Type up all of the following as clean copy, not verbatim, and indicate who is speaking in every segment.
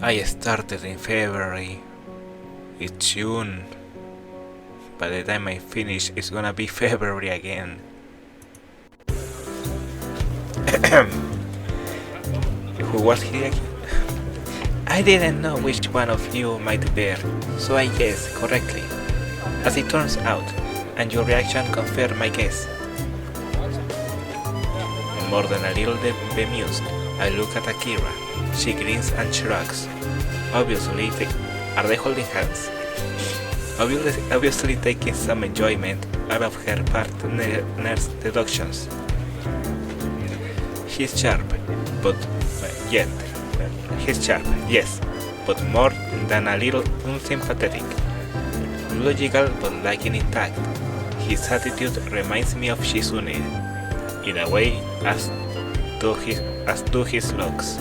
Speaker 1: I started in February. It's June. By the time I finish, it's gonna be February again. Who was he again? I didn't know which one of you might bear, so I guessed correctly. As it turns out, and your reaction confirmed my guess. More than a little bemused, I look at Akira. She grins and shrugs. Obviously, are they holding hands? Obviously taking some enjoyment out of her partner's deductions. He's sharp, but yet, he's sharp, yes, but more than a little unsympathetic. Logical but lacking in tact. His attitude reminds me of Shizune, in a way, as do his looks.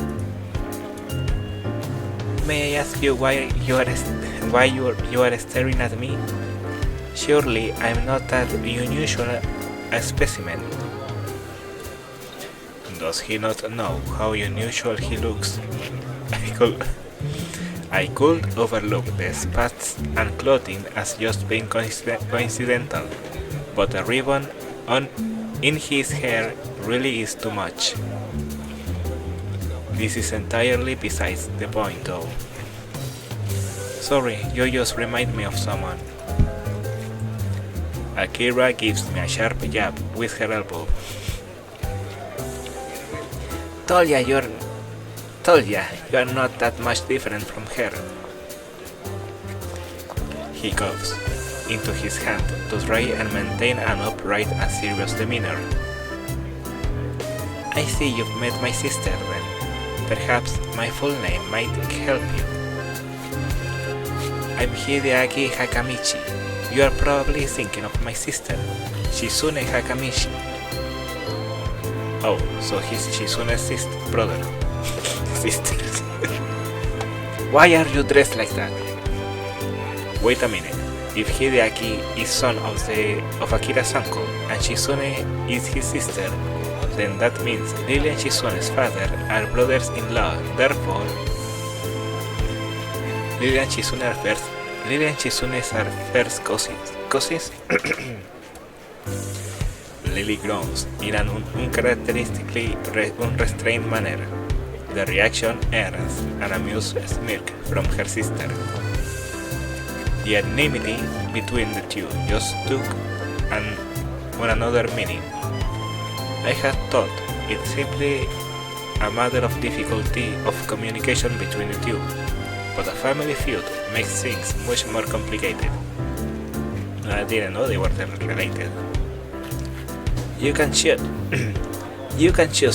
Speaker 1: May I ask you why you are staring at me? Surely I'm not that unusual a specimen. Does he not know how unusual he looks? I could overlook the spats and clothing as just being coincidental, but a ribbon in his hair really is too much. This is entirely besides the point though. Sorry, you just remind me of someone. Akira gives me a sharp jab with her elbow. Told ya you're not that much different from her. He coughs into his hand to try and maintain an upright and serious demeanor. I see you've met my sister then. Perhaps my full name might help you. I'm Hideaki Hakamichi. You are probably thinking of my sister, Shizune Hakamichi. Oh, so he's Shizune's brother. Sisters. Why are you dressed like that? Wait a minute. If Hideaki is son of Akira's uncle and Shizune is his sister, then that means Lily and Shizune's father are brothers-in-law. Therefore, Lily and Shizune are first cousins? Lily groans in an uncharacteristically unrestrained manner. The reaction earns an amused smirk from her sister. The enmity between the two just took on another meaning. I had thought it simply a matter of difficulty of communication between the two, but a family feud makes things much more complicated. I didn't know they were related. You can choose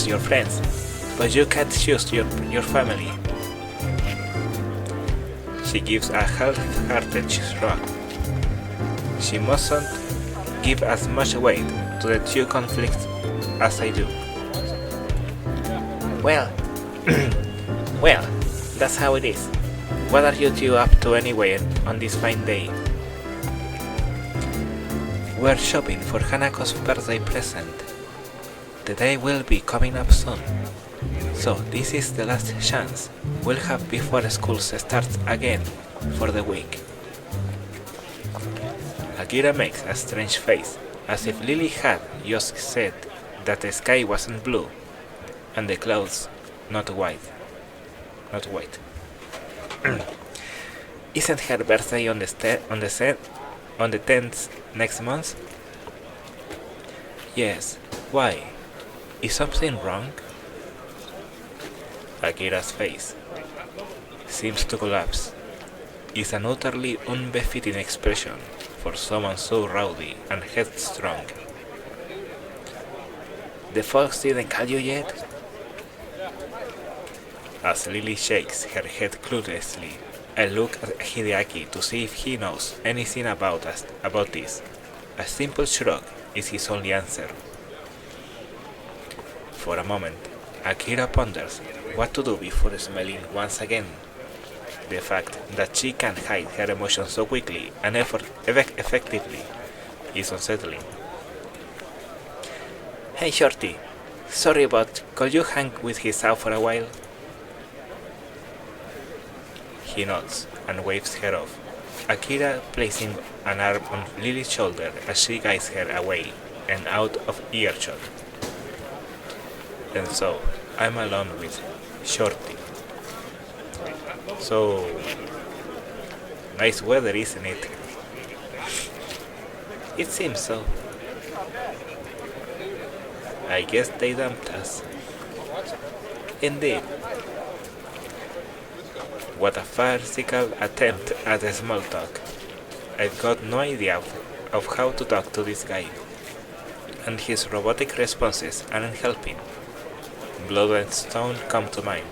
Speaker 1: your friends, but you can't choose your family. She gives a half-hearted shrug. She mustn't give as much weight to the two conflicts as I do. Well, well, that's how it is. What are you two up to anyway on this fine day? We're shopping for Hanako's birthday present. The day will be coming up soon. So this is the last chance we'll have before school starts again for the week. Akira makes a strange face, as if Lily had just said that the sky wasn't blue, and the clouds not white. Isn't her birthday on the 10th next month? Yes. Why? Is something wrong? Akira's face seems to collapse. It's an utterly unbefitting expression for someone so rowdy and headstrong. The folks didn't call you yet? As Lily shakes her head cluelessly, I look at Hideaki to see if he knows anything about this. A simple shrug is his only answer. For a moment, Akira ponders what to do before smiling once again. The fact that she can hide her emotions so quickly and effectively is unsettling. Hey Shorty, sorry but could you hang with his out for a while? He nods and waves her off, Akira placing an arm on Lily's shoulder as she guides her away and out of earshot. And so, I'm alone with Shorty. So, nice weather, isn't it? It seems so. I guess they dumped us. Indeed. What a farcical attempt at a small talk. I've got no idea of how to talk to this guy. And his robotic responses aren't helping. Blood and stone come to mind.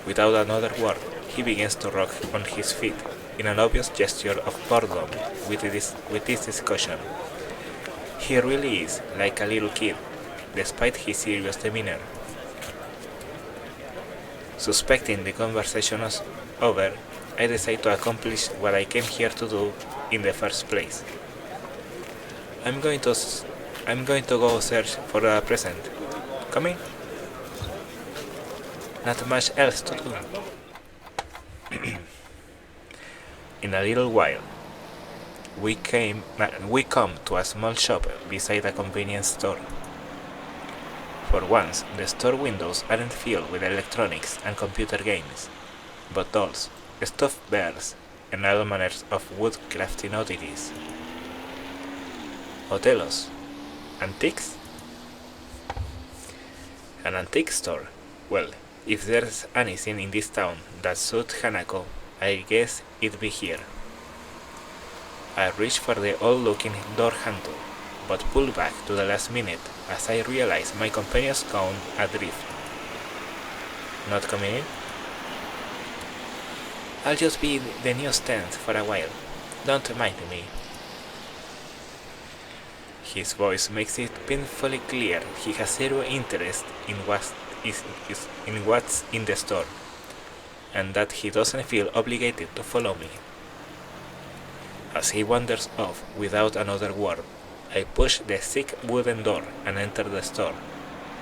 Speaker 1: Without another word, he begins to rock on his feet in an obvious gesture of boredom with this discussion. He really is like a little kid, despite his serious demeanor. Suspecting the conversation was over, I decide to accomplish what I came here to do in the first place. I'm going to go search for a present. Come in. Not much else to do. In a little while, we come to a small shop beside a convenience store. For once, the store windows aren't filled with electronics and computer games, but dolls, stuffed bears, and all manners of woodcrafting oddities. Otelos. Antiques? An antique store? Well, if there's anything in this town that suits Hanako, I guess it'd be here. I reach for the old-looking door handle, but pull back to the last minute as I realize my companion's gone adrift. Not coming in? I'll just be the newsstand for a while. Don't mind me. His voice makes it painfully clear he has zero interest in what's in the store, and that he doesn't feel obligated to follow me. As he wanders off without another word, I push the thick wooden door and enter the store,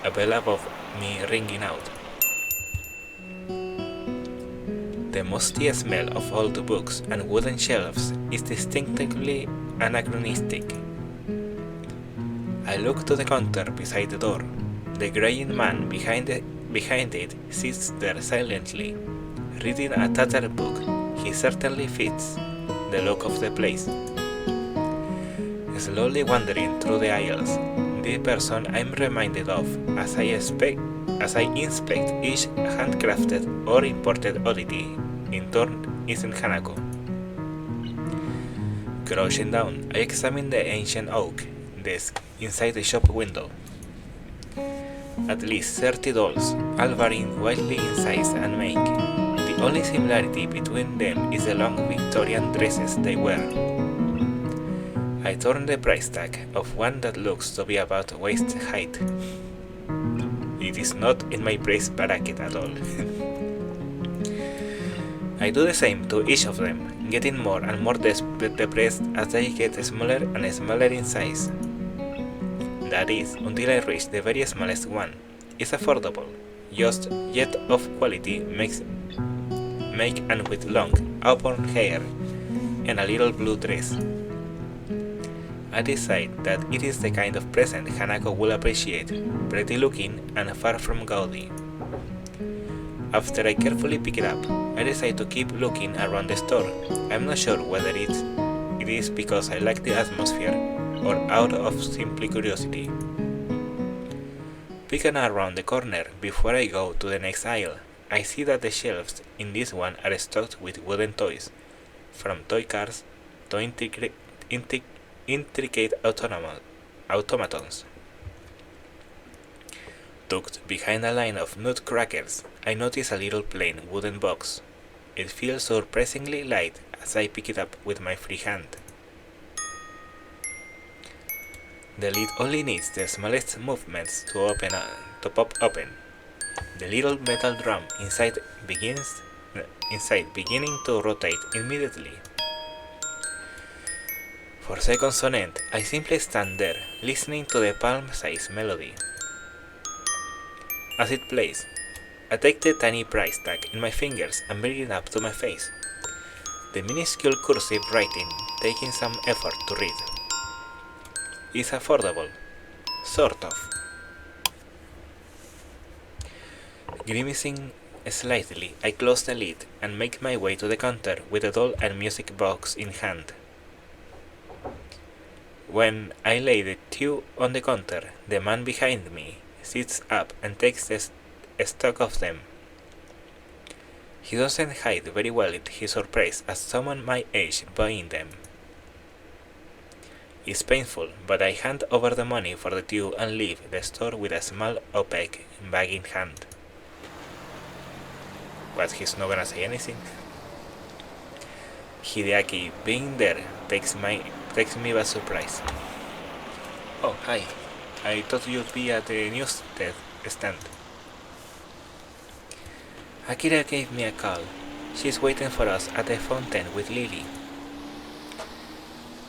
Speaker 1: a bell above me ringing out. The musty smell of old books and wooden shelves is distinctively anachronistic. I look to the counter beside the door. The graying man behind it sits there silently, reading a tattered book. He certainly fits the look of the place. Slowly wandering through the aisles, the person I'm reminded of as I inspect each handcrafted or imported oddity in turn isn't Hanako. Crouching down, I examine the ancient oak desk inside the shop window. At least 30 dolls, all varying widely in size and make. The only similarity between them is the long Victorian dresses they wear. I turn the price tag of one that looks to be about waist height. It is not in my price bracket at all. I do the same to each of them, getting more and more depressed as they get smaller and smaller in size. That is, until I reach the very smallest one. It's affordable, just yet of quality, make and with long, auburn hair and a little blue dress. I decide that it is the kind of present Hanako will appreciate, pretty looking and far from gaudy. After I carefully pick it up, I decide to keep looking around the store. I'm not sure whether it is because I like the atmosphere or out of simple curiosity. Peeking around the corner before I go to the next aisle, I see that the shelves in this one are stocked with wooden toys, from toy cars to intricate automatons. Tucked behind a line of nutcrackers, I notice a little plain wooden box. It feels surprisingly light as I pick it up with my free hand. The lid only needs the smallest movements to pop open. The little metal drum inside beginning to rotate immediately. For seconds on end, I simply stand there, listening to the palm-sized melody. As it plays, I take the tiny price tag in my fingers and bring it up to my face. The minuscule cursive writing taking some effort to read. It's affordable. Sort of. Grimacing slightly, I close the lid and make my way to the counter with the doll and music box in hand. When I lay the two on the counter, the man behind me sits up and takes stock of them. He doesn't hide very well his surprise at someone my age buying them. It's painful, but I hand over the money for the two and leave the store with a small opaque bag in hand. But he's not gonna say anything. Hideaki, being there, takes me by surprise. Oh, hi. I thought you'd be at the news stand. Akira gave me a call. She's waiting for us at the fountain with Lily.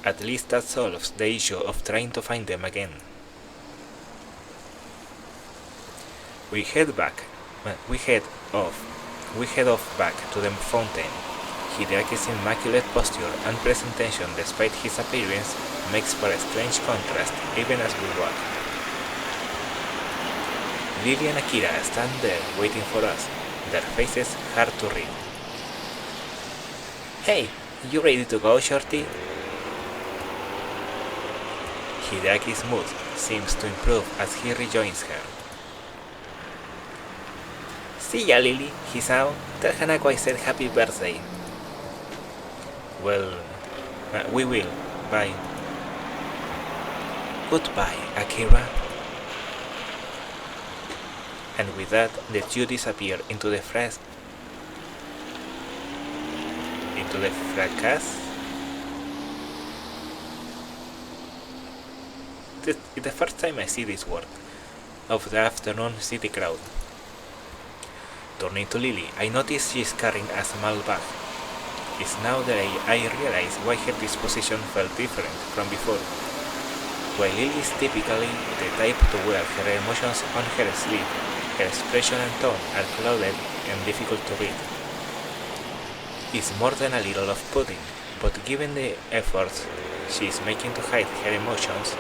Speaker 1: At least that solves the issue of trying to find them again. We head off back to the fountain. Hideaki's immaculate posture and presentation despite his appearance makes for a strange contrast even as we walk. Lily and Akira stand there waiting for us, their faces hard to read. Hey, you ready to go, Shorty? Hideaki's mood seems to improve as he rejoins her. See ya, Lily, Hisao. Tell Hanako I said happy birthday. Well, we will. Bye. Goodbye, Akira. And with that, the two disappear into the fracas. It's the first time I see this word, of the afternoon city crowd. Turning to Lily, I notice she is carrying a small bag. It's now that I realize why her disposition felt different from before. While Lily is typically the type to wear her emotions on her sleeve, her expression and tone are clouded and difficult to read. It's more than a little off-putting, but given the efforts she is making to hide her emotions,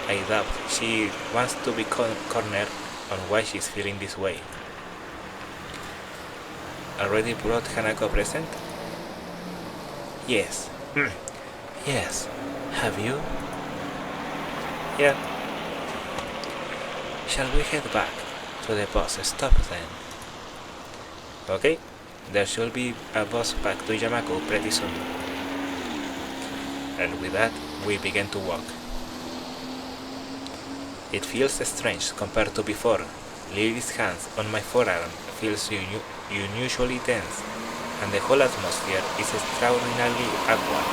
Speaker 1: I doubt she wants to be cornered on why she's feeling this way. Already brought Hanako a present? Yes. Yes. Have you? Yeah. Shall we head back to the bus stop then? Okay. There should be a bus back to Yamaku pretty soon. And with that, we begin to walk. It feels strange compared to before. Lily's hands on my forearm feels unusually tense, and the whole atmosphere is extraordinarily awkward.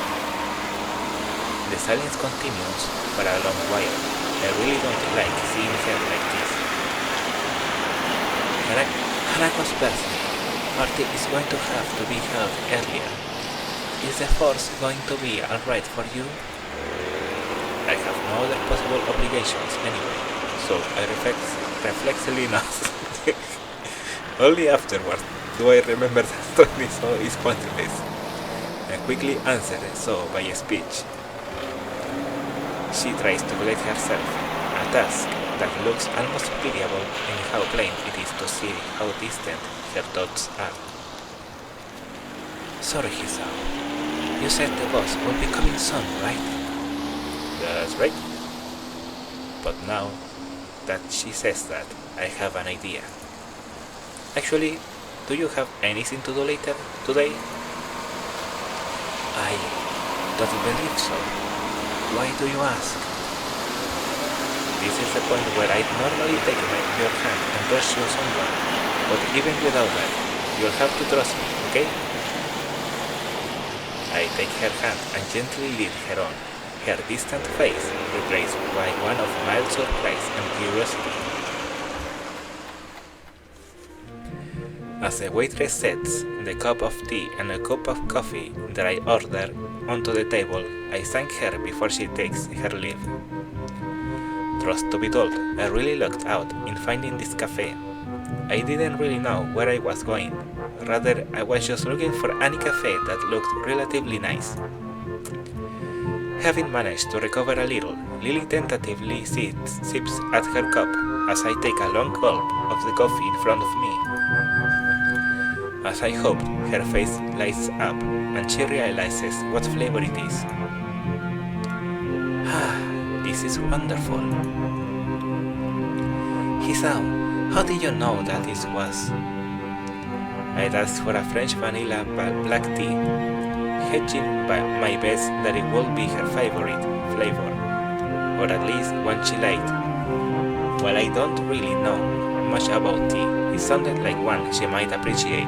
Speaker 1: The silence continues for a long while. I really don't like seeing her like this. Hanako's birthday party is going to have to be held earlier. Is the force going to be alright for you? I have no other possible obligations anyway, so I reflexively nod. Only afterward do I remember that doing so is pointless. I quickly answered so by a speech. She tries to collect herself, a task that looks almost pitiable in how plain it is to see how distant her thoughts are. Sorry, Hisao. You said the boss will be coming soon, right? That's right. But now that she says that, I have an idea. Actually, do you have anything to do later today? I don't believe so. Why do you ask? This is the point where I'd normally take your hand and brush you someone, but even without that, you'll have to trust me, okay? I take her hand and gently lead her on, her distant face replaced by one of mild surprise and curiosity. As the waitress sets the cup of tea and a cup of coffee that I order onto the table, I thank her before she takes her leave. Truth to be told, I really lucked out in finding this cafe. I didn't really know where I was going. Rather, I was just looking for any cafe that looked relatively nice. Having managed to recover a little, Lily tentatively sips at her cup as I take a long gulp of the coffee in front of me. As I hope, her face lights up and she realizes what flavor it is. Ah, this is wonderful. Hisao, how did you know that it was? I'd asked for a French vanilla black tea, hedging my bets that it would be her favorite flavor, or at least one she liked. While I don't really know much about tea, it sounded like one she might appreciate.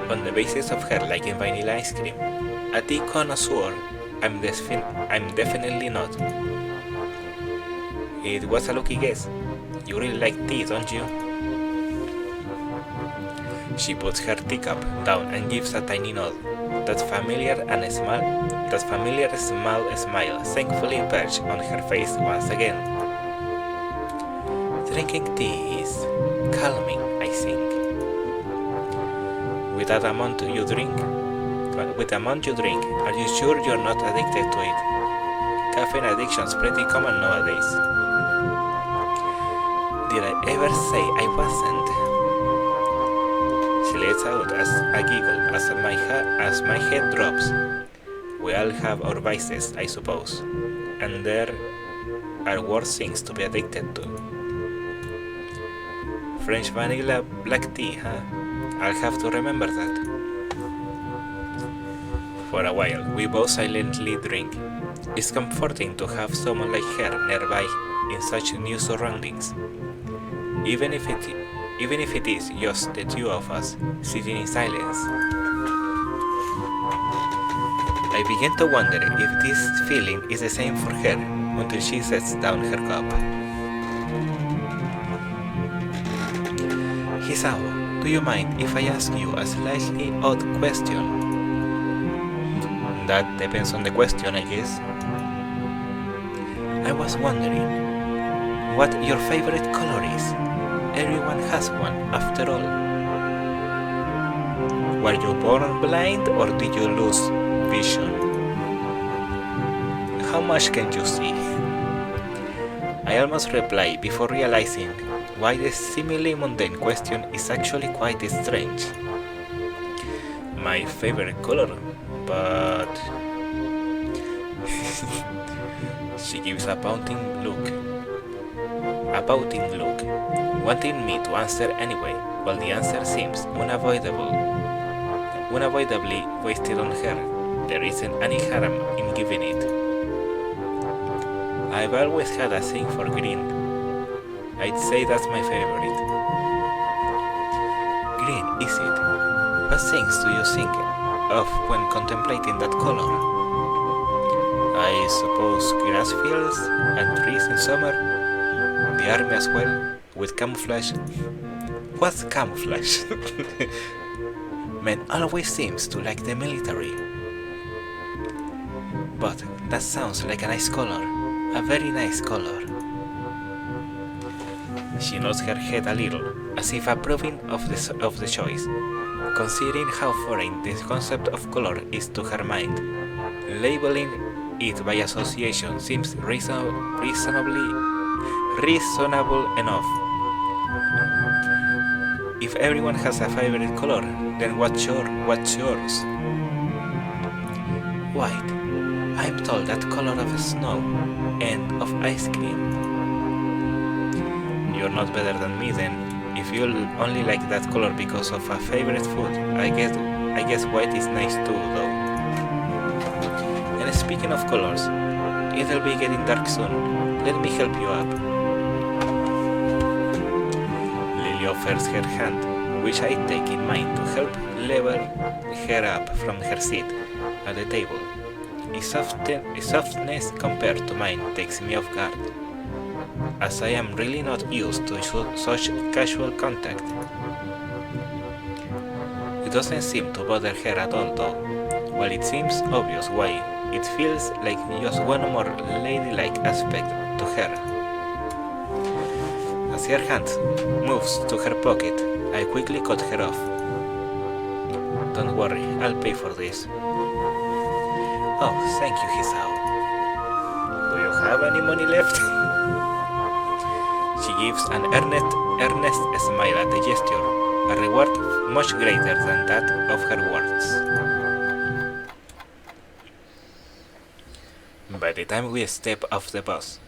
Speaker 1: On the basis of her liking vanilla ice cream, a tea connoisseur, I'm definitely not. It was a lucky guess. You really like tea, don't you? She puts her teacup down and gives a tiny nod. That familiar small smile thankfully perched on her face once again. Drinking tea is calming, I think. With the amount you drink, are you sure you're not addicted to it? Caffeine addiction's pretty common nowadays. Did I ever say I wasn't? She lets out a giggle as my head drops. We all have our vices, I suppose, and there are worse things to be addicted to. French vanilla black tea, huh? I'll have to remember that. For a while, we both silently drink. It's comforting to have someone like her nearby in such new surroundings. Even if it is just the two of us sitting in silence. I begin to wonder if this feeling is the same for her until she sets down her cup. Hisao, do you mind if I ask you a slightly odd question? That depends on the question, I guess. I was wondering what your favorite color is. Everyone has one, after all. Were you born blind or did you lose vision? How much can you see? I almost reply before realizing why the seemingly mundane question is actually quite strange. My favorite color, but... She gives a pouting look, wanting me to answer anyway, while the answer seems unavoidably wasted on her. There isn't any harm in giving it. I've always had a thing for green. I'd say that's my favorite. Green, is it? What things do you think of when contemplating that color? I suppose grass fields and trees in summer, the army as well, with camouflage. What's camouflage? Men always seems to like the military. But that sounds like a nice color, a very nice color. She nods her head a little, as if approving of the choice, considering how foreign this concept of color is to her mind. Labeling it by association seems reasonable enough. If everyone has a favorite color, then what's yours? White. I'm told that color of snow and of ice cream. You're not better than me then. If you only like that color because of a favorite food, I guess white is nice too, though. And speaking of colors, it'll be getting dark soon. Let me help you up. Lily offers her hand, which I take in mine to help level her up from her seat at the table. Its softness compared to mine takes me off guard, as I am really not used to such casual contact. It doesn't seem to bother her at all though, while it seems obvious why. It feels like just one more ladylike aspect to her. As As her hand moves to her pocket, I quickly cut her off. Don't worry, I'll pay for this. Oh, thank you, Hisao. Do you have any money left? She gives an earnest smile at the gesture, a reward much greater than that of her words. By the time we step off the bus,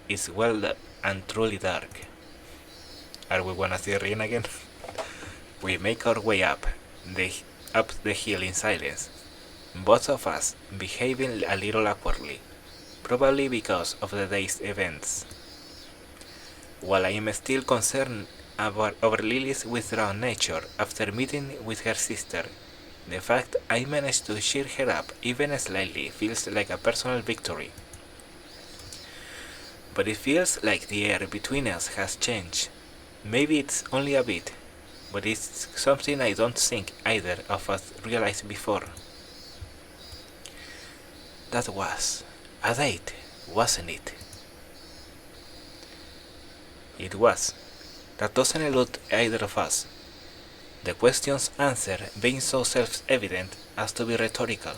Speaker 1: it's well and truly dark. Are we gonna see rain again? We make our way up the hill in silence, both of us behaving a little awkwardly, probably because of the day's events. While I am still concerned over Lily's withdrawn nature after meeting with her sister, the fact I managed to cheer her up even slightly feels like a personal victory. But it feels like the air between us has changed. Maybe it's only a bit, but it's something I don't think either of us realized before. That was a date, wasn't it? It was. That doesn't elude either of us. The question's answer being so self-evident as to be rhetorical.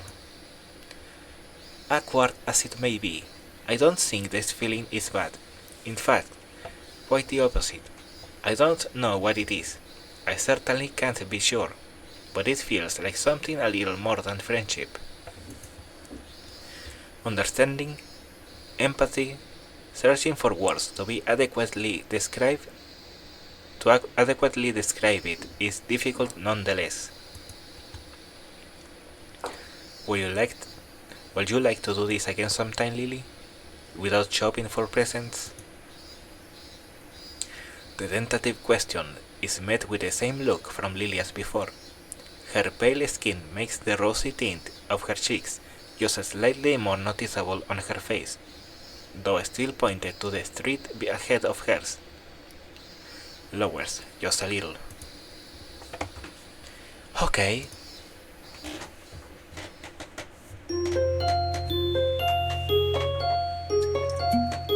Speaker 1: Awkward as it may be, I don't think this feeling is bad. In fact, quite the opposite. I don't know what it is. I certainly can't be sure, but it feels like something a little more than friendship. Understanding, empathy, searching for words to adequately describe it is difficult nonetheless. Would you like to do this again sometime, Lily? Without shopping for presents? The tentative question is met with the same look from Lily as before. Her pale skin makes the rosy tint of her cheeks just slightly more noticeable on her face, though still pointed to the street ahead of hers. Lowers just a little. Okay.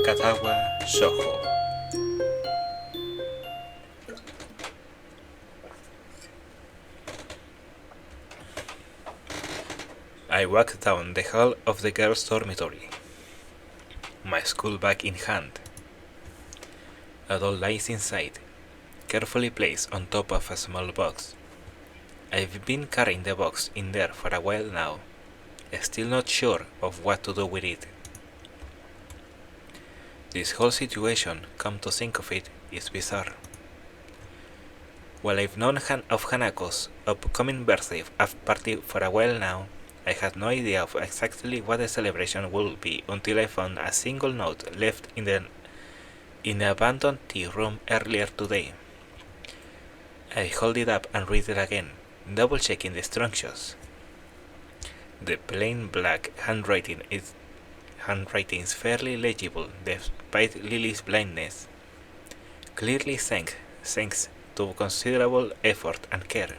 Speaker 1: Katawa, Shoujo. I walk down the hall of the girls' dormitory, my school bag in hand. A doll lies inside, carefully placed on top of a small box. I've been carrying the box in there for a while now, still not sure of what to do with it. This whole situation, come to think of it, is bizarre. While I've known of Hanako's upcoming birthday party for a while now, I had no idea of exactly what the celebration would be until I found a single note left in the abandoned tea room earlier today. I hold it up and read it again, double-checking the instructions. The plain black handwriting is fairly legible despite Lily's blindness, clearly thanks to considerable effort and care.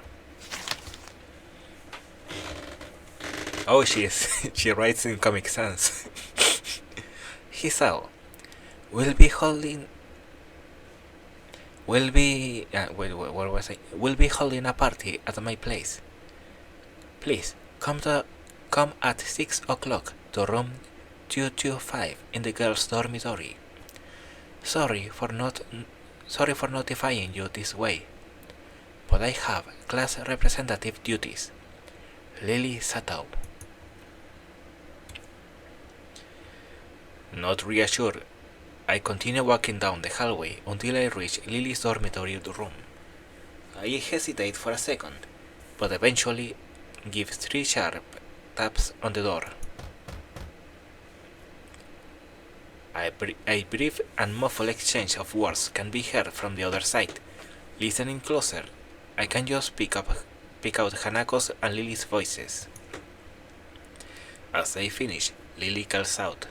Speaker 1: Oh, she writes in Comic Sans. Hisao, we'll be holding a party at my place. Please come at 6 o'clock to room 225 in the girls' dormitory. Sorry for notifying you this way, but I have class representative duties. Lily Sato. Not reassured, I continue walking down the hallway until I reach Lily's dormitory room. I hesitate for a second, but eventually give 3 sharp taps on the door. A brief and muffled exchange of words can be heard from the other side. Listening closer, I can just pick out Hanako's and Lily's voices. As they finish, Lily calls out,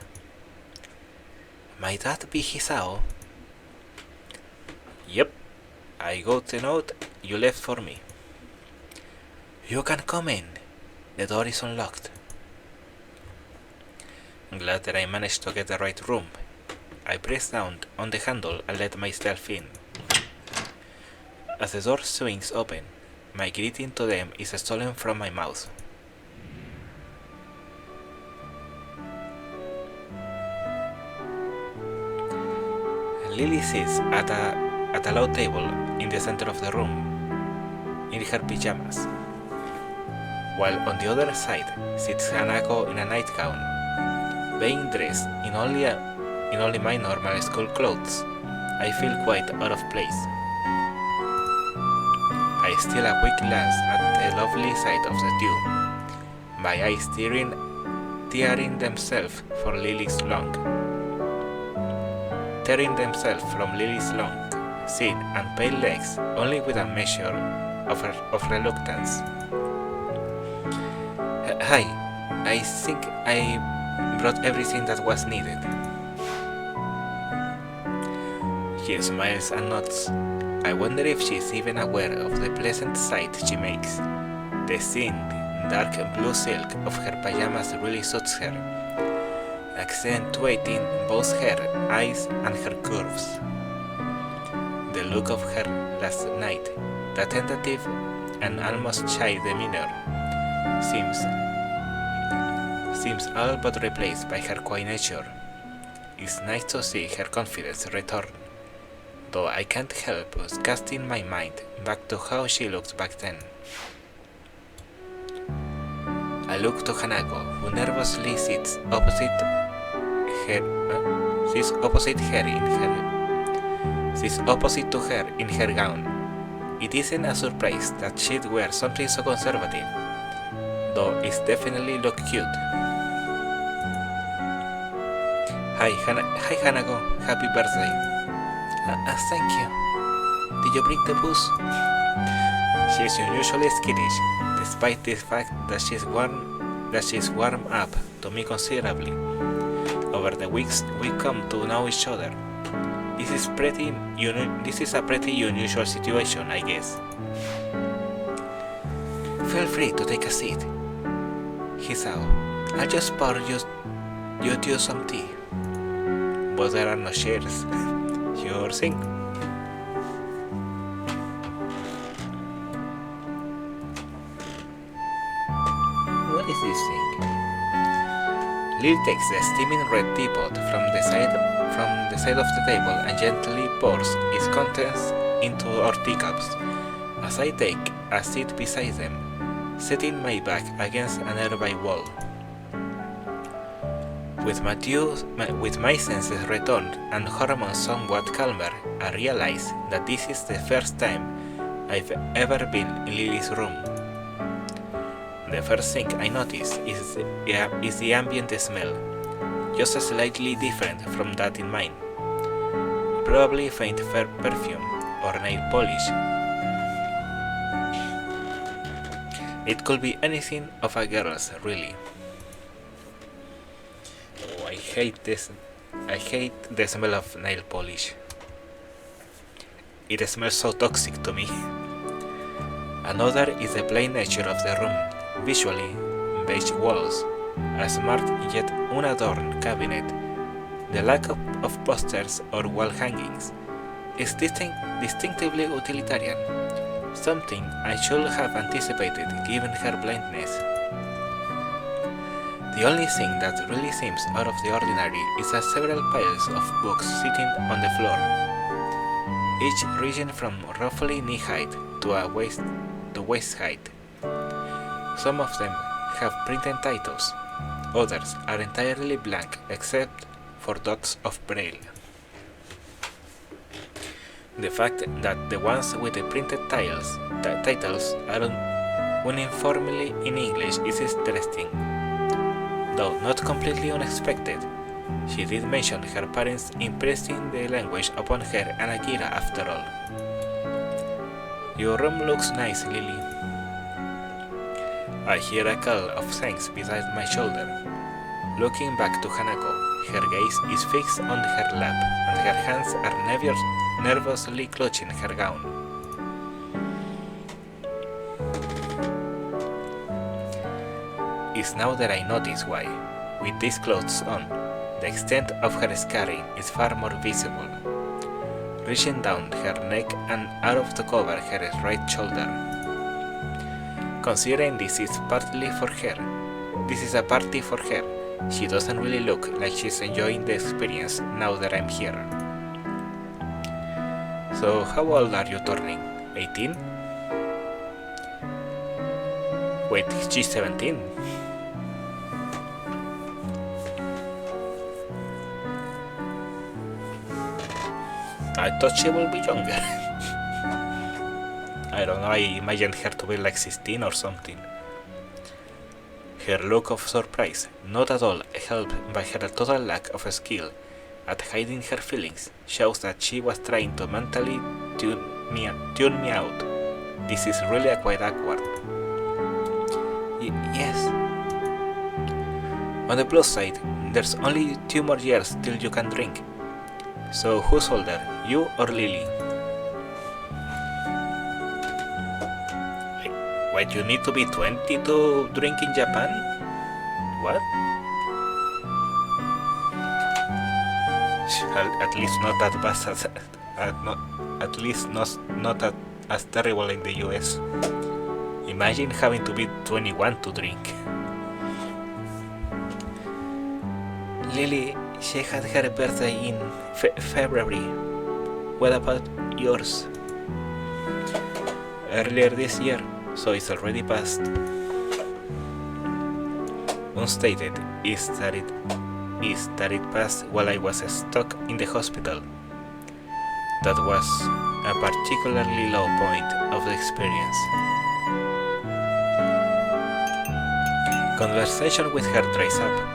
Speaker 1: "Might that be Hisao?" "Yep, I got the note you left for me." "You can come in. The door is unlocked." Glad that I managed to get the right room. I press down on the handle and let myself in. As the door swings open, my greeting to them is stolen from my mouth. Lily sits at a low table in the center of the room, in her pajamas, while on the other side sits Hanako in a nightgown, being dressed in only my normal school clothes. I feel quite out of place. I steal a quick glance at the lovely sight of the two, my eyes tearing themselves from Lily's long, thin and pale legs, only with a measure of reluctance. Hi, I think I brought everything that was needed. She smiles and nods. I wonder if she's even aware of the pleasant sight she makes. The thin, dark blue silk of her pajamas really suits her, accentuating both her eyes and her curves. The look of her last night, the tentative and almost shy demeanor, seems all but replaced by her quiet nature. It's nice to see her confidence return, though I can't help casting my mind back to how she looked back then. I look to Hanako, who nervously sits opposite to her in her gown. It isn't a surprise that she'd wear something so conservative, though it definitely looked cute. Hi Hanako, happy birthday. Thank you. Did you bring the booze? She's unusually skittish, despite the fact that she's warmed up to me considerably over the weeks we come to know each other. This is a pretty unusual situation, I guess. Feel free to take a seat. Hisao, I'll just pour you two some tea. But there are no chairs. Your thing. What is this thing? Lil takes the steaming red teapot from the side of the table and gently pours its contents into our teacups, as I take a seat beside them, setting my back against a nearby wall. With my senses returned and hormones somewhat calmer, I realize that this is the first time I've ever been in Lily's room. The first thing I notice is the ambient smell, just slightly different from that in mine. Probably faint perfume or nail polish. It could be anything of a girl's, really. Oh, I hate the smell of nail polish. It smells so toxic to me. Another is the plain nature of the room. Visually, beige walls, a smart yet unadorned cabinet, the lack of posters or wall hangings is distinctively utilitarian, something I should have anticipated given her blindness. The only thing that really seems out of the ordinary is several piles of books sitting on the floor, each ranging from roughly knee-height to waist height. Some of them have printed titles, others are entirely blank except for dots of braille. The fact that the ones with the printed titles are uniformly in English is interesting, though not completely unexpected. She did mention her parents impressing the language upon her and Akira after all. Your room looks nice, Lily. I hear a call of thanks beside my shoulder. Looking back to Hanako, her gaze is fixed on her lap and her hands are nervously clutching her gown. It's now that I notice why, with these clothes on, the extent of her scarring is far more visible. reaching down her neck and out of the cover her right shoulder. Considering this is partly for her, this is a party for her. She doesn't really look like she's enjoying the experience now that I'm here. So how old are you turning? 18? Wait, she's 17. I thought she would be younger. I don't know, I imagined her to be like 16 or something. Her look of surprise, not at all helped by her total lack of skill at hiding her feelings, shows that she was trying to mentally tune me out. This is really quite awkward. Yes. On the plus side, there's only 2 more years till you can drink. So who's older, you or Lily? Wait, you need to be 20 to drink in Japan? What? At least not that bad as, at least not as terrible in the US. Imagine having to be 21 to drink. Lily, she had her birthday in February. What about yours? Earlier this year, so it's already past. Unstated is that it passed while I was stuck in the hospital. That was a particularly low point of the experience. Conversation with her dries up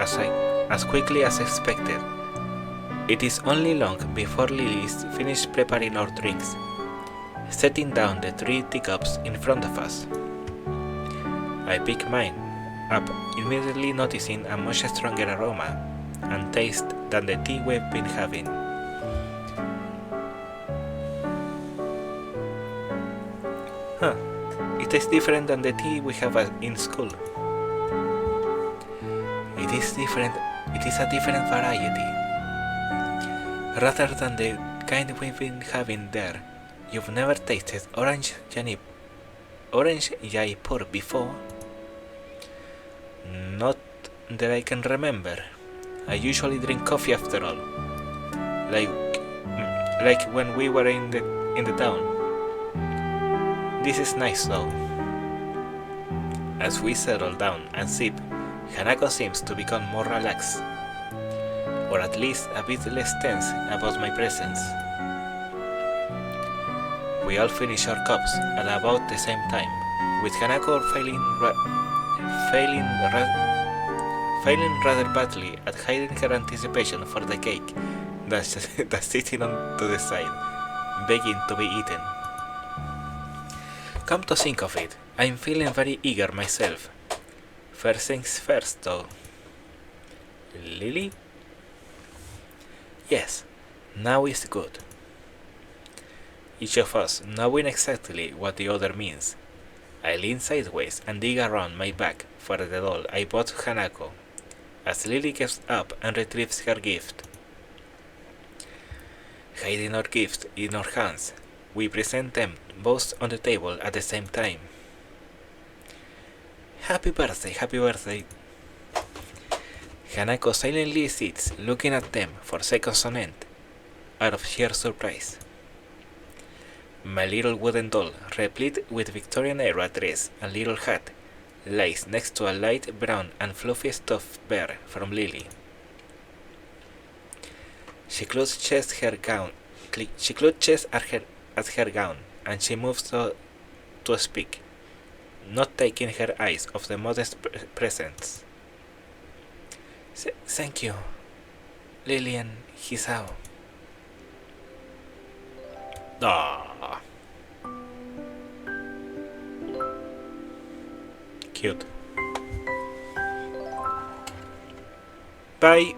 Speaker 1: as quickly as expected. It is only long before Lily is finished preparing our drinks, setting down the 3 teacups in front of us. I pick mine up, immediately noticing a much stronger aroma and taste than the tea we've been having. Huh, it tastes different than the tea we have in school. It is a different variety. Rather than the kind we've been having there. You've never tasted orange Jaipur before? Not that I can remember. I usually drink coffee after all. Like when we were in the town. This is nice though. As we settle down and sip, Hanako seems to become more relaxed, or at least a bit less tense about my presence. We all finish our cups at about the same time, with Hanako failing rather badly at hiding her anticipation for the cake that's sitting on to the side, begging to be eaten. Come to think of it, I'm feeling very eager myself. First things first, though. Lily? Yes, now is good. Each of us knowing exactly what the other means. I lean sideways and dig around my back for the doll I bought Hanako, as Lily gets up and retrieves her gift. Hiding our gift in our hands, we present them both on the table at the same time. Happy birthday, happy birthday. Hanako silently sits looking at them for seconds on end, out of sheer surprise. My little wooden doll, replete with Victorian-era dress and little hat, lies next to a light brown and fluffy stuffed bear from Lily. She clutches at her gown, and she moves to speak, not taking her eyes off the modest presents. Thank you, Lily and Hisao. Ah, cute. Bye.